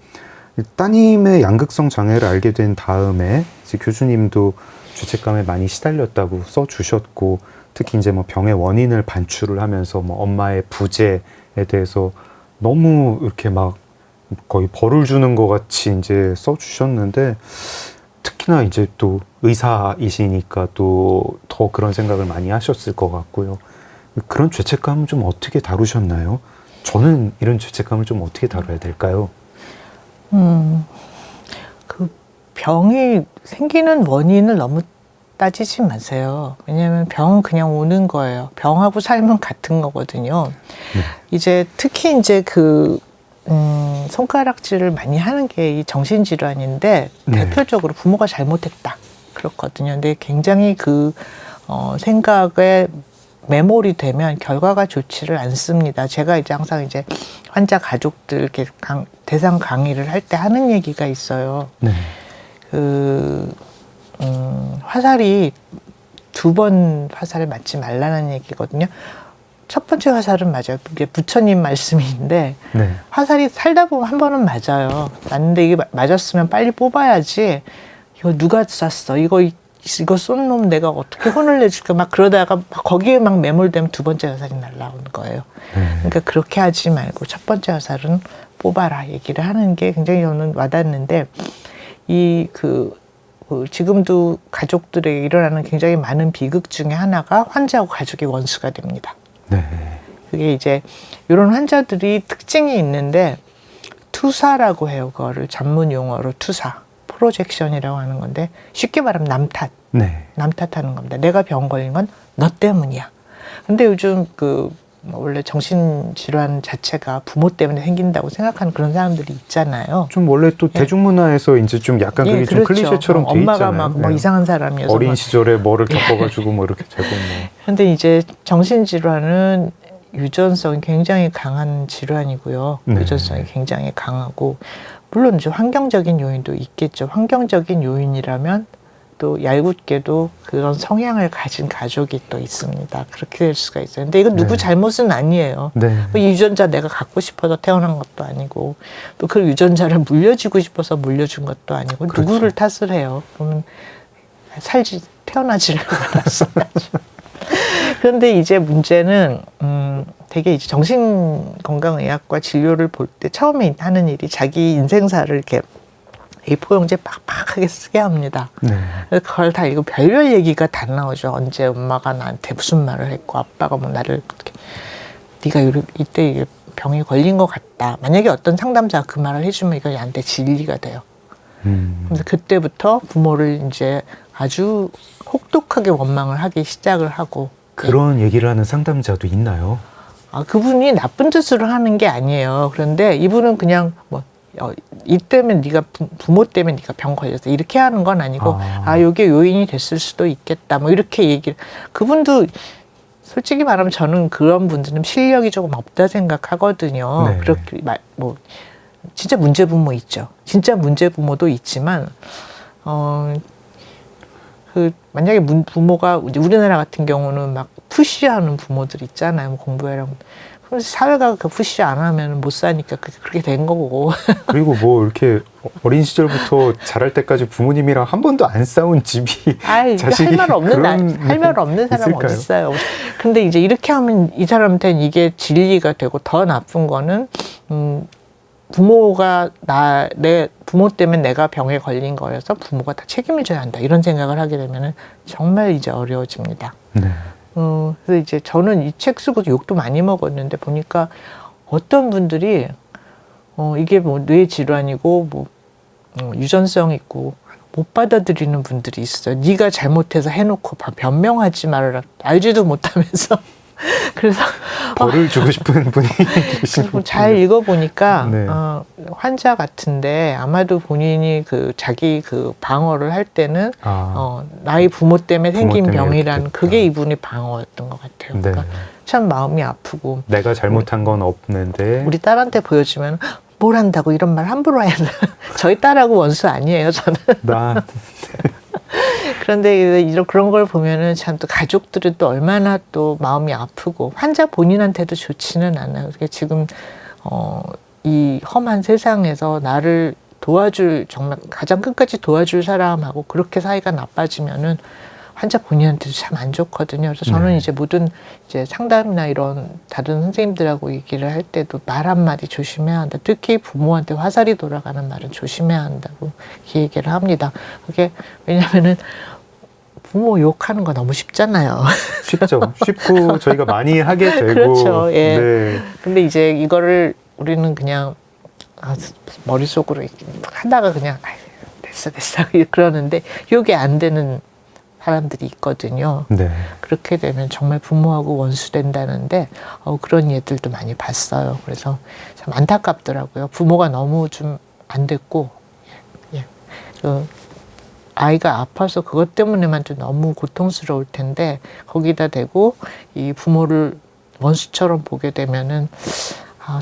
따님의 양극성 장애를 알게 된 다음에 이제 교수님도 죄책감에 많이 시달렸다고 써주셨고 특히 이제 뭐 병의 원인을 반출을 하면서 뭐 엄마의 부재에 대해서 너무 이렇게 막 거의 벌을 주는 것 같이 이제 써주셨는데 특히나 이제 또 의사이시니까 또 더 그런 생각을 많이 하셨을 것 같고요. 그런 죄책감은 좀 어떻게 다루셨나요? 저는 이런 죄책감을 좀 어떻게 다뤄야 될까요? 그 병이 생기는 원인을 너무 따지지 마세요. 왜냐하면 병은 그냥 오는 거예요. 병하고 삶은 같은 거거든요. 네. 이제 특히 이제 손가락질을 많이 하는 게 이 정신질환인데 네. 대표적으로 부모가 잘못했다. 그렇거든요. 근데 굉장히 생각에 매몰이 되면 결과가 좋지를 않습니다. 제가 이제 항상 이제 환자 가족들 이렇게 대상 강의를 할 때 하는 얘기가 있어요. 네. 화살이 2번 화살을 맞지 말라는 얘기거든요. 첫 번째 화살은 맞아요. 이게 부처님 말씀인데 네. 화살이 살다 보면 한 번은 맞아요. 맞는데 이게 맞았으면 빨리 뽑아야지. 이거 누가 쐈어? 이거 쏜 놈 내가 어떻게 혼을 내줄까? 막 그러다가 거기에 막 매몰되면 2번째 화살이 날라오는 거예요. 그러니까 그렇게 하지 말고 첫 번째 화살은 뽑아라 얘기를 하는 게 굉장히 저는 와닿는데 지금도 가족들에게 일어나는 굉장히 많은 비극 중에 하나가 환자하고 가족의 원수가 됩니다. 네. 그게 이제 이런 환자들이 특징이 있는데 투사라고 해요. 그거를 전문 용어로 투사, 프로젝션이라고 하는 건데 쉽게 말하면 남탓, 네. 남탓하는 겁니다. 내가 병 걸린 건 너 때문이야. 근데 요즘 원래 정신질환 자체가 부모 때문에 생긴다고 생각하는 그런 사람들이 있잖아요. 좀 원래 또 대중문화에서 이제 좀 약간 그게 좀 그렇죠. 클리셰처럼 돼 엄마가 있잖아요. 막 이상한 사람이어서 어린 시절에 뭐를 겪어가지고 뭐 이렇게 되고 뭐. 근데 이제 정신질환은 유전성이 굉장히 강한 질환이고요. 네. 유전성이 굉장히 강하고 물론 이제 환경적인 요인도 있겠죠. 환경적인 요인이라면 또 얄궂게도 그런 성향을 가진 가족이 또 있습니다. 그렇게 될 수가 있어요. 근데 이건 누구 잘못은 아니에요. 네. 이 유전자 내가 갖고 싶어서 태어난 것도 아니고 또 그 유전자를 물려주고 싶어서 물려준 것도 아니고 그렇죠. 누구를 탓을 해요. 그러면 태어나지를 않았어야죠. 그런데 이제 문제는 되게 이제 정신건강의학과 진료를 볼 때 처음에 하는 일이 자기 인생사를 이렇게 A4용지에 빡빡하게 쓰게 합니다. 네. 그걸 다 이거 별별 얘기가 다 나오죠. 언제 엄마가 나한테 무슨 말을 했고 아빠가 뭐 나를 어떻게 네가 이때 병이 걸린 것 같다. 만약에 어떤 상담자가 그 말을 해주면 이거 얘한테 진리가 돼요. 그래서 그때부터 부모를 이제 아주 혹독하게 원망을 하기 시작을 하고 그런 얘기를 하는 상담자도 있나요? 그분이 나쁜 뜻으로 하는 게 아니에요. 그런데 이분은 그냥 이 때문에 네가 부모 때문에 네가 병 걸렸어 이렇게 하는 건 아니고 요게 요인이 됐을 수도 있겠다 뭐 이렇게 얘기를 그분도 솔직히 말하면 저는 그런 분들은 실력이 조금 없다 생각하거든요. 네. 그렇게 진짜 문제 부모 있죠. 진짜 문제 부모도 있지만 만약에 부모가 우리나라 같은 경우는 막 푸시하는 부모들 있잖아요. 뭐 공부해라고. 그럼 사회가 그 푸시 안 하면 못 사니까 그렇게 된 거고. 그리고 뭐 이렇게 어린 시절부터 자랄 때까지 부모님이랑 한 번도 안 싸운 집이 자식이 할 말 없는 사람 어디 있어요. 근데 이제 이렇게 하면 이 사람한테는 이게 진리가 되고 더 나쁜 거는 부모가 내 부모 때문에 내가 병에 걸린 거여서 부모가 다 책임을 져야 한다. 이런 생각을 하게 되면은 정말 이제 어려워집니다. 네. 그래서 이제 저는 이 책 쓰고 욕도 많이 먹었는데 보니까 어떤 분들이 이게 뭐 뇌 질환이고 유전성 있고 못 받아들이는 분들이 있어요. 네가 잘못해서 해놓고 변명하지 말아라. 알지도 못하면서. 그래서 벌을 주고 싶은 분이 계시고 잘 읽어보니까 네. 환자 같은데 아마도 본인이 그 자기 그 방어를 할 때는 나의 부모 때문에 생긴 부모 때문에 병이라는 이렇게 그게 됐다. 이분의 방어였던 것 같아요. 네. 그러니까 참 마음이 아프고 내가 잘못한 건 없는데 우리 딸한테 보여주면 뭘 한다고 이런 말 함부로 해야 돼. 저희 딸하고 원수 아니에요, 저는. 나 그런데 이런 그런 걸 보면은 참 또 가족들은 또 얼마나 또 마음이 아프고 환자 본인한테도 좋지는 않아요. 그게 지금 이 험한 세상에서 나를 도와줄 정말 가장 끝까지 도와줄 사람하고 그렇게 사이가 나빠지면은 환자 본인한테도 참 안 좋거든요. 그래서 저는 네. 이제 모든 이제 상담이나 이런 다른 선생님들하고 얘기를 할 때도 말 한마디 조심해야 한다. 특히 부모한테 화살이 돌아가는 말은 조심해야 한다고 이렇게 얘기를 합니다. 그게 왜냐면은 부모 욕하는 거 너무 쉽잖아요. 쉽죠. 쉽고 저희가 많이 하게 되고 그렇죠. 예. 네. 근데 이제 이거를 우리는 그냥 머릿속으로 이렇게 하다가 그냥 됐어 그러는데 이게 안 되는 사람들이 있거든요. 네. 그렇게 되면 정말 부모하고 원수 된다는데 그런 예들도 많이 봤어요. 그래서 참 안타깝더라고요. 부모가 너무 좀 안 됐고 아이가 아파서 그것 때문에만 좀 너무 고통스러울 텐데 거기다 대고 이 부모를 원수처럼 보게 되면은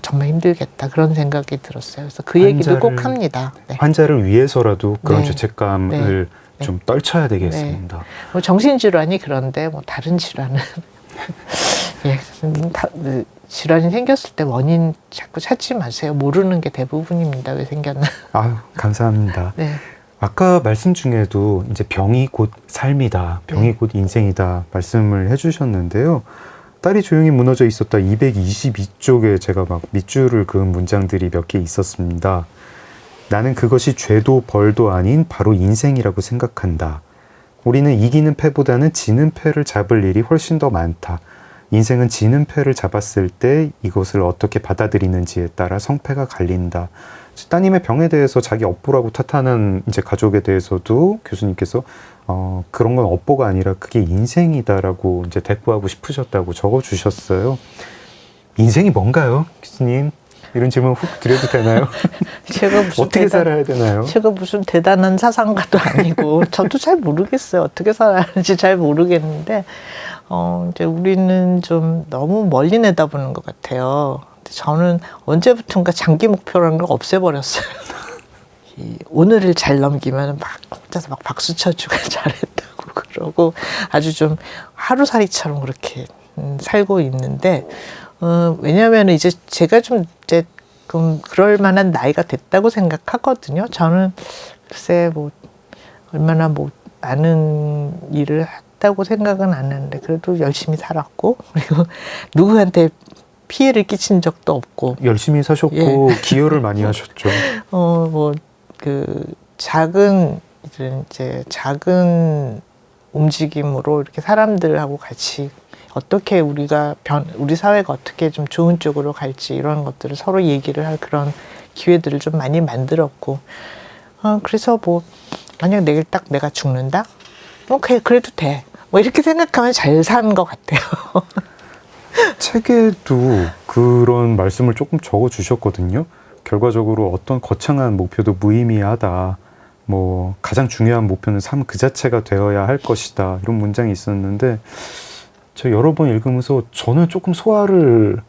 정말 힘들겠다 그런 생각이 들었어요. 그래서 그 얘기도 꼭 합니다. 네. 환자를 위해서라도 그런 네. 죄책감을 네. 좀 떨쳐야 되겠습니다. 네. 뭐 정신질환이 그런데 뭐 다른 질환은 예, 질환이 생겼을 때 원인 자꾸 찾지 마세요. 모르는 게 대부분입니다. 왜 생겼나. 아유, 감사합니다. 네. 아까 말씀 중에도 이제 병이 곧 삶이다, 병이 네. 곧 인생이다 말씀을 해주셨는데요. 딸이 조용히 무너져 있었다 222쪽에 제가 막 밑줄을 그은 문장들이 몇 개 있었습니다. 나는 그것이 죄도 벌도 아닌 바로 인생이라고 생각한다. 우리는 이기는 패보다는 지는 패를 잡을 일이 훨씬 더 많다. 인생은 지는 패를 잡았을 때 이것을 어떻게 받아들이는지에 따라 성패가 갈린다. 따님의 병에 대해서 자기 업보라고 탓하는 이제 가족에 대해서도 교수님께서 그런 건 업보가 아니라 그게 인생이다라고 이제 대꾸하고 싶으셨다고 적어주셨어요. 인생이 뭔가요, 교수님? 이런 질문 훅 드려도 되나요? 제가 무슨 어떻게 살아야 되나요? 제가 무슨 대단한 사상가도 아니고 저도 잘 모르겠어요. 어떻게 살아야 하는지 잘 모르겠는데 이제 우리는 좀 너무 멀리 내다보는 것 같아요. 저는 언제부턴가 장기 목표라는 걸 없애버렸어요. 오늘을 잘 넘기면 막 혼자서 막 박수 쳐주고 잘했다고 그러고 아주 좀 하루살이처럼 그렇게 살고 있는데 왜냐하면 이제 제가 좀 이제 그럴 만한 나이가 됐다고 생각하거든요. 저는 글쎄 뭐 얼마나 뭐 많은 일을 했다고 생각은 안 하는데 그래도 열심히 살았고 그리고 누구한테 피해를 끼친 적도 없고 열심히 사셨고 기여를 많이 하셨죠. 뭐 작은 움직임으로 이렇게 사람들하고 같이 어떻게 우리 사회가 어떻게 좀 좋은 쪽으로 갈지 이런 것들을 서로 얘기를 할 그런 기회들을 좀 많이 만들었고 그래서 뭐 만약 내일 딱 내가 죽는다? 그래도 돼. 뭐 이렇게 생각하면 잘 사는 것 같아요. 책에도 그런 말씀을 조금 적어주셨거든요. 결과적으로 어떤 거창한 목표도 무의미하다. 뭐 가장 중요한 목표는 삶 그 자체가 되어야 할 것이다. 이런 문장이 있었는데 저 여러 번 읽으면서 저는 조금 소화를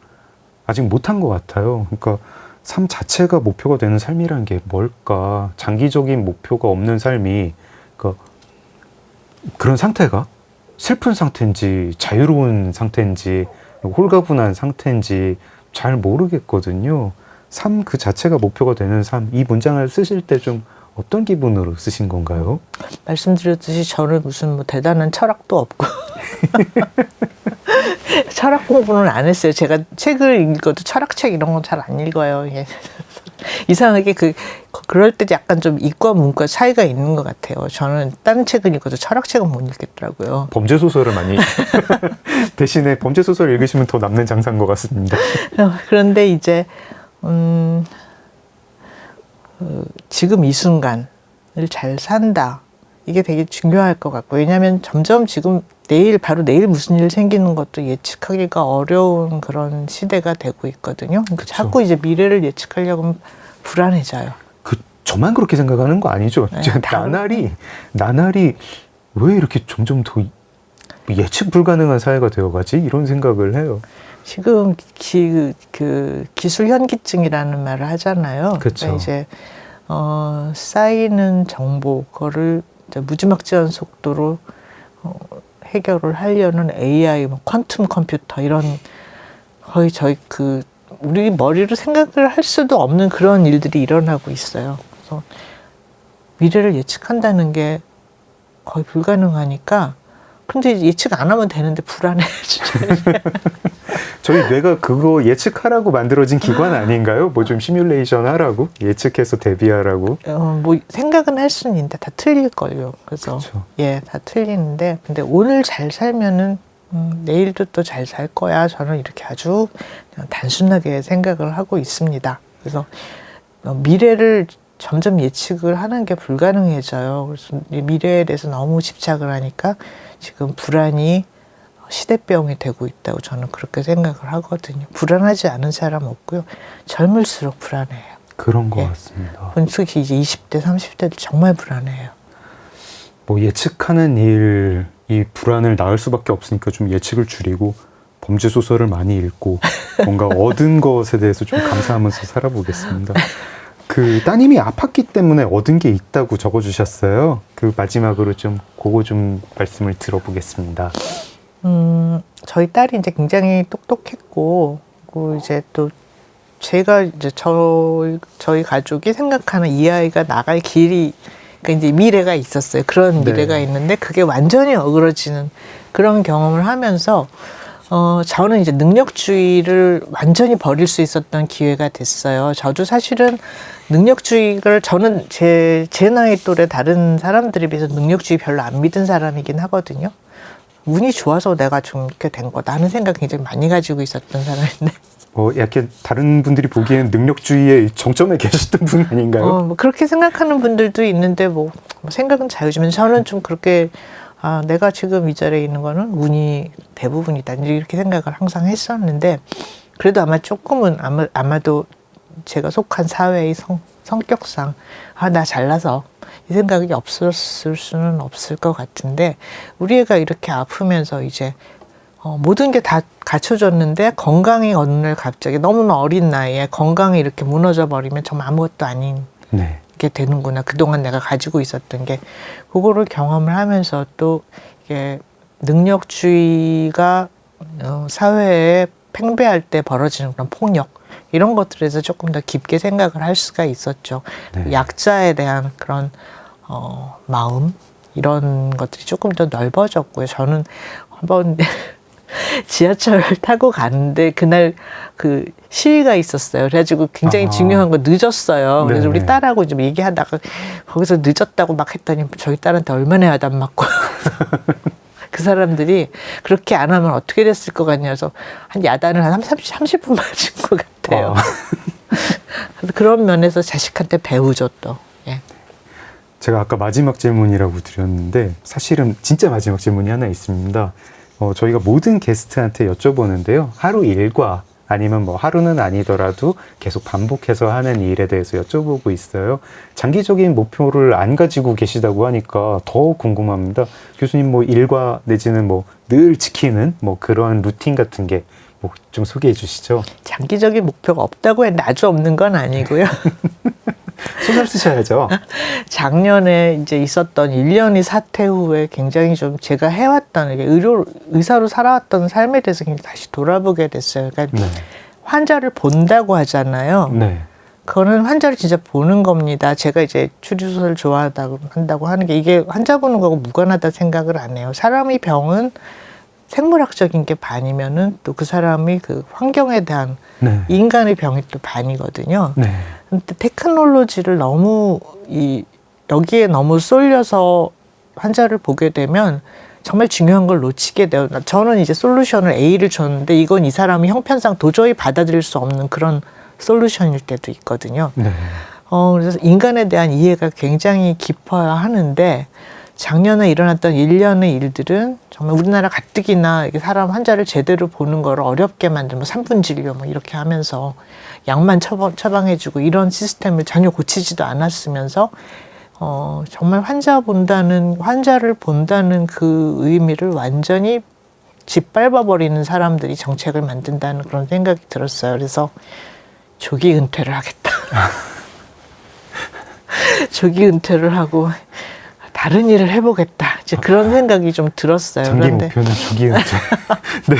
아직 못한 것 같아요. 그러니까 삶 자체가 목표가 되는 삶이라는 게 뭘까? 장기적인 목표가 없는 삶이 그러니까 그런 상태가 슬픈 상태인지 자유로운 상태인지 홀가분한 상태인지 잘 모르겠거든요. 삶 그 자체가 목표가 되는 삶, 이 문장을 쓰실 때 좀 어떤 기분으로 쓰신 건가요? 말씀드렸듯이 저는 무슨 뭐 대단한 철학도 없고 철학 공부는 안 했어요. 제가 책을 읽어도 철학책 이런 건 잘 안 읽어요. 이상하게 그럴 때 약간 좀 이과 문과 차이가 있는 것 같아요. 저는 다른 책은 읽어도 철학책은 못 읽겠더라고요. 범죄 소설을 많이 대신에 범죄 소설 읽으시면 더 남는 장사인 것 같습니다. 그런데 이제 지금 이 순간을 잘 산다. 이게 되게 중요할 것 같고, 왜냐하면 점점 지금 바로 내일 무슨 일 생기는 것도 예측하기가 어려운 그런 시대가 되고 있거든요. 그러니까 그쵸. 자꾸 이제 미래를 예측하려고 하면 불안해져요. 저만 그렇게 생각하는 거 아니죠? 네, 나날이 왜 이렇게 점점 더 예측 불가능한 사회가 되어가지? 이런 생각을 해요. 지금 기술 현기증이라는 말을 하잖아요. 그쵸. 그러니까 이제 쌓이는 정보, 그거를 이제 무지막지한 속도로 해결을 하려는 AI, 뭐 퀀텀 컴퓨터 이런 거의 우리 머리로 생각을 할 수도 없는 그런 일들이 일어나고 있어요. 그래서 미래를 예측한다는 게 거의 불가능하니까. 근데 예측 안 하면 되는데 불안해. 저희 뇌가 그거 예측하라고 만들어진 기관 아닌가요? 뭐 좀 시뮬레이션 하라고? 예측해서 대비하라고? 뭐 생각은 할 수는 있는데 다 틀릴걸요. 그래서 그쵸. 다 틀리는데, 근데 오늘 잘 살면은 내일도 또 잘 살 거야. 저는 이렇게 아주 그냥 단순하게 생각을 하고 있습니다. 그래서 미래를 점점 예측을 하는 게 불가능해져요. 그래서 미래에 대해서 너무 집착을 하니까 지금 불안이 시대병이 되고 있다고 저는 그렇게 생각을 하거든요. 불안하지 않은 사람 없고요. 젊을수록 불안해요. 그런 것 같습니다. 특히 이제 20대, 30대도 정말 불안해요. 뭐 예측하는 일, 이 불안을 낳을 수밖에 없으니까 좀 예측을 줄이고 범죄 소설을 많이 읽고 뭔가 얻은 것에 대해서 좀 감사하면서 살아보겠습니다. 따님이 아팠기 때문에 얻은 게 있다고 적어주셨어요. 마지막으로 좀 그거 좀 말씀을 들어보겠습니다. 저희 딸이 이제 굉장히 똑똑했고, 그리고 이제 또 제가 이제 저희 가족이 생각하는 이 아이가 나갈 길이, 그러니까 이제 미래가 있었어요. 그런 미래가 있는데 그게 완전히 어그러지는 그런 경험을 하면서 저는 이제 능력주의를 완전히 버릴 수 있었던 기회가 됐어요. 저도 사실은 능력주의를, 저는 제 나이 또래 다른 사람들에 비해서 능력주의 별로 안 믿은 사람이긴 하거든요. 운이 좋아서 내가 좀 이렇게 된 거다 하는 생각 굉장히 많이 가지고 있었던 사람인데. 약간 다른 분들이 보기에는 능력주의의 정점에 계셨던 분 아닌가요? 뭐 그렇게 생각하는 분들도 있는데 뭐 생각은 자유지만 저는 좀 그렇게 내가 지금 이 자리에 있는 거는 운이 대부분이다 이렇게 생각을 항상 했었는데, 그래도 아마 조금은 아마도 제가 속한 사회의 성격상 나 잘나서 이 생각이 없었을 수는 없을 것 같은데, 우리 애가 이렇게 아프면서 이제 모든 게 다 갖춰졌는데 건강이 어느 날 갑자기 너무나 어린 나이에 건강이 이렇게 무너져 버리면 정말 아무것도 아닌 게 되는구나. 그동안 내가 가지고 있었던 게, 그거를 경험을 하면서 또 이게 능력주의가 사회에 팽배할 때 벌어지는 그런 폭력, 이런 것들에서 조금 더 깊게 생각을 할 수가 있었죠. 약자에 대한 그런 마음, 이런 것들이 조금 더 넓어졌고요. 저는 한번 지하철 타고 가는데 그날 시위가 있었어요. 그래가지고 굉장히 중요한 거 늦었어요. 그래서 우리 딸하고 좀 얘기하다가 거기서 늦었다고 막 했더니 저희 딸한테 얼마나 야단 맞고 그 사람들이 그렇게 안 하면 어떻게 됐을 것 같냐서 한 야단을 한 30분 맞은 것 같아요. 그래서 그런 면에서 자식한테 배우죠 또. 제가 아까 마지막 질문이라고 드렸는데 사실은 진짜 마지막 질문이 하나 있습니다. 저희가 모든 게스트한테 여쭤보는데요. 하루 일과 아니면 뭐 하루는 아니더라도 계속 반복해서 하는 일에 대해서 여쭤보고 있어요. 장기적인 목표를 안 가지고 계시다고 하니까 더 궁금합니다. 교수님 뭐 일과 내지는 뭐 늘 지키는 뭐 그런 루틴 같은 게 뭐 좀 소개해 주시죠. 장기적인 목표가 없다고 했는데 아주 없는 건 아니고요. 소설 쓰셔야죠. 작년에 이제 있었던 1년의 사태 후에 굉장히 좀 제가 해왔던 이게 의사로 살아왔던 삶에 대해서 굉장히 다시 돌아보게 됐어요. 그러니까 환자를 본다고 하잖아요. 그거는 환자를 진짜 보는 겁니다. 제가 이제 추리소설 좋아한다고 하는 게 이게 환자 보는 거하고 무관하다 생각을 안 해요. 사람의 병은 생물학적인 게 반이면은 또 그 사람이 그 환경에 대한 인간의 병이 또 반이거든요. 근데 테크놀로지를 너무 여기에 너무 쏠려서 환자를 보게 되면 정말 중요한 걸 놓치게 돼요. 저는 이제 솔루션을 A를 줬는데 이건 이 사람이 형편상 도저히 받아들일 수 없는 그런 솔루션일 때도 있거든요. 그래서 인간에 대한 이해가 굉장히 깊어야 하는데 작년에 일어났던 일련의 일들은 정말 우리나라 가뜩이나 이렇게 사람 환자를 제대로 보는 걸 어렵게 만들고 3분 진료 뭐 이렇게 하면서 약만 처방해주고 이런 시스템을 전혀 고치지도 않았으면서 정말 환자를 본다는 그 의미를 완전히 짓밟아버리는 사람들이 정책을 만든다는 그런 생각이 들었어요. 그래서 조기 은퇴를 하겠다. 조기 은퇴를 하고 다른 일을 해보겠다. 이제 그런 생각이 좀 들었어요. 장기 목표는 조기 은퇴. 네.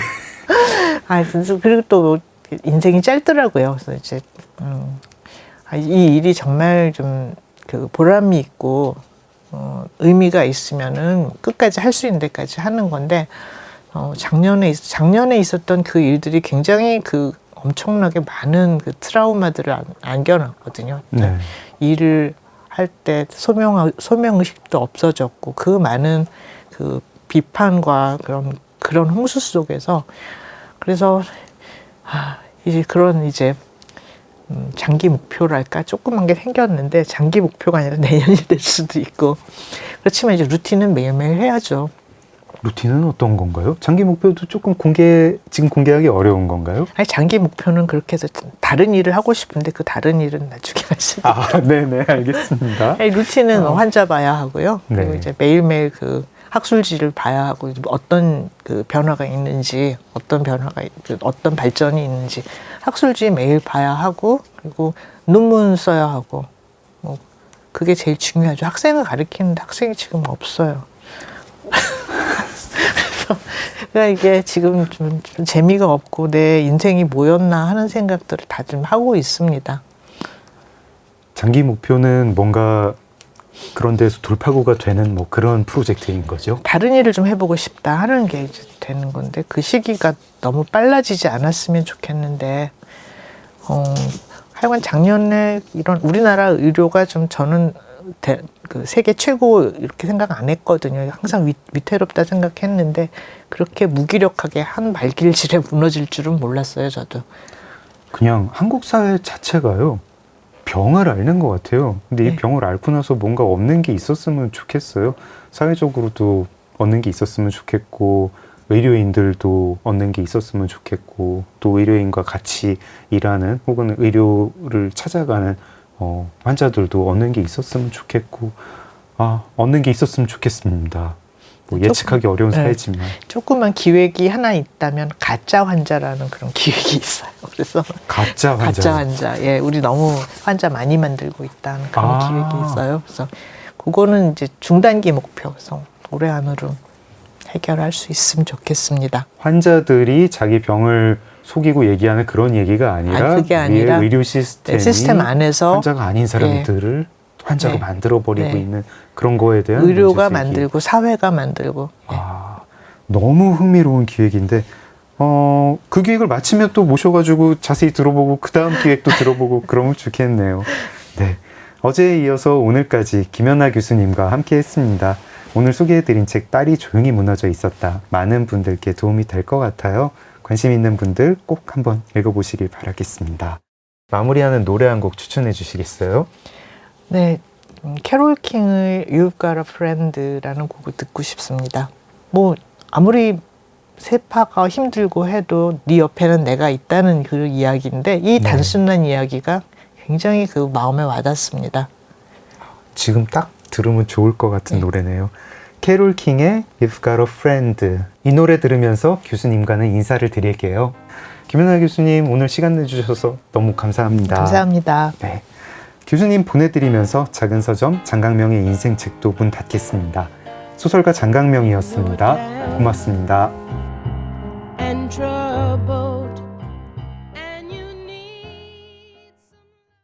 그리고 또 인생이 짧더라고요. 그래서 이제 이 일이 정말 좀 그 보람이 있고 의미가 있으면은 끝까지 할 수 있는 데까지 하는 건데 작년에 있었던 그 일들이 굉장히 그 엄청나게 많은 그 트라우마들을 안겨놨거든요. 네. 일을 할 때 소명의식도 없어졌고 그 많은 그 비판과 그런 홍수 속에서 그래서 이제 장기 목표랄까 조그만 게 생겼는데 장기 목표가 아니라 내년이 될 수도 있고 그렇지만 이제 루틴은 매일매일 해야죠. 루틴은 어떤 건가요? 장기 목표도 조금 지금 공개하기 어려운 건가요? 아니 장기 목표는 그렇게 해서 다른 일을 하고 싶은데 그 다른 일은 나중에 말씀드릴게요. 네네 알겠습니다. 아니, 루틴은 환자 봐야 하고요. 그리고 네. 이제 매일매일 그 학술지를 봐야 하고 어떤 그 변화가 있는지 어떤 발전이 있는지 학술지 매일 봐야 하고 그리고 논문 써야 하고 뭐 그게 제일 중요하죠. 학생을 가르치는데 학생이 지금 없어요. 그러니까 이게 지금 좀 재미가 없고 내 인생이 뭐였나 하는 생각들을 다 좀 하고 있습니다. 장기 목표는 뭔가 그런 데서 돌파구가 되는 뭐 그런 프로젝트인 거죠? 다른 일을 좀 해보고 싶다 하는 게 이제 되는 건데 그 시기가 너무 빨라지지 않았으면 좋겠는데 하여간 작년에 이런 우리나라 의료가 좀 저는 그 세계 최고 이렇게 생각 안 했거든요. 항상 위태롭다 생각했는데 그렇게 무기력하게 한 발길질에 무너질 줄은 몰랐어요. 저도. 그냥 한국 사회 자체가요. 병을 앓는 것 같아요. 근데 이 네. 병을 앓고 나서 뭔가 얻는 게 있었으면 좋겠어요. 사회적으로도 얻는 게 있었으면 좋겠고 의료인들도 얻는 게 있었으면 좋겠고 또 의료인과 같이 일하는 혹은 의료를 찾아가는 환자들도 얻는 게 있었으면 좋겠고 얻는 게 있었으면 좋겠습니다. 뭐 예측하기 어려운 사회지만 조그만 기획이 하나 있다면 가짜 환자라는 그런 기획이 있어요. 그래서 가짜 환자. 예, 우리 너무 환자 많이 만들고 있다는 그런 기획이 있어요. 그래서 그거는 이제 중단기 목표서 올해 안으로 해결할 수 있으면 좋겠습니다. 환자들이 자기 병을 속이고 얘기하는 그런 얘기가 아니라 그게 아니라 의료 시스템이 시스템 안에서 환자가 아닌 사람들을 환자로 만들어버리고 있는 그런 거에 대한 의료가 만들고 사회가 만들고 너무 흥미로운 기획인데 그 기획을 마치면 또 모셔가지고 자세히 들어보고 그 다음 기획도 들어보고 그러면 좋겠네요. 네, 어제에 이어서 오늘까지 김연아 교수님과 함께 했습니다. 오늘 소개해드린 책 딸이 조용히 무너져 있었다. 많은 분들께 도움이 될 것 같아요. 관심 있는 분들 꼭 한번 읽어보시길 바라겠습니다. 마무리하는 노래 한 곡 추천해 주시겠어요? 네, 캐롤 킹의 You've Got a Friend라는 곡을 듣고 싶습니다. 뭐 아무리 세파가 힘들고 해도 네 옆에는 내가 있다는 그 이야기인데 이 단순한 이야기가 굉장히 그 마음에 와닿습니다. 지금 딱 들으면 좋을 것 같은 노래네요. 캐롤 킹의 You've Got a Friend. 이 노래 들으면서 교수님과는 인사를 드릴게요. 김연아 교수님 오늘 시간 내주셔서 너무 감사합니다. 감사합니다. 네, 교수님 보내드리면서 작은 서점 장강명의 인생책도 문 닫겠습니다. 소설가 장강명이었습니다. 고맙습니다. And troubled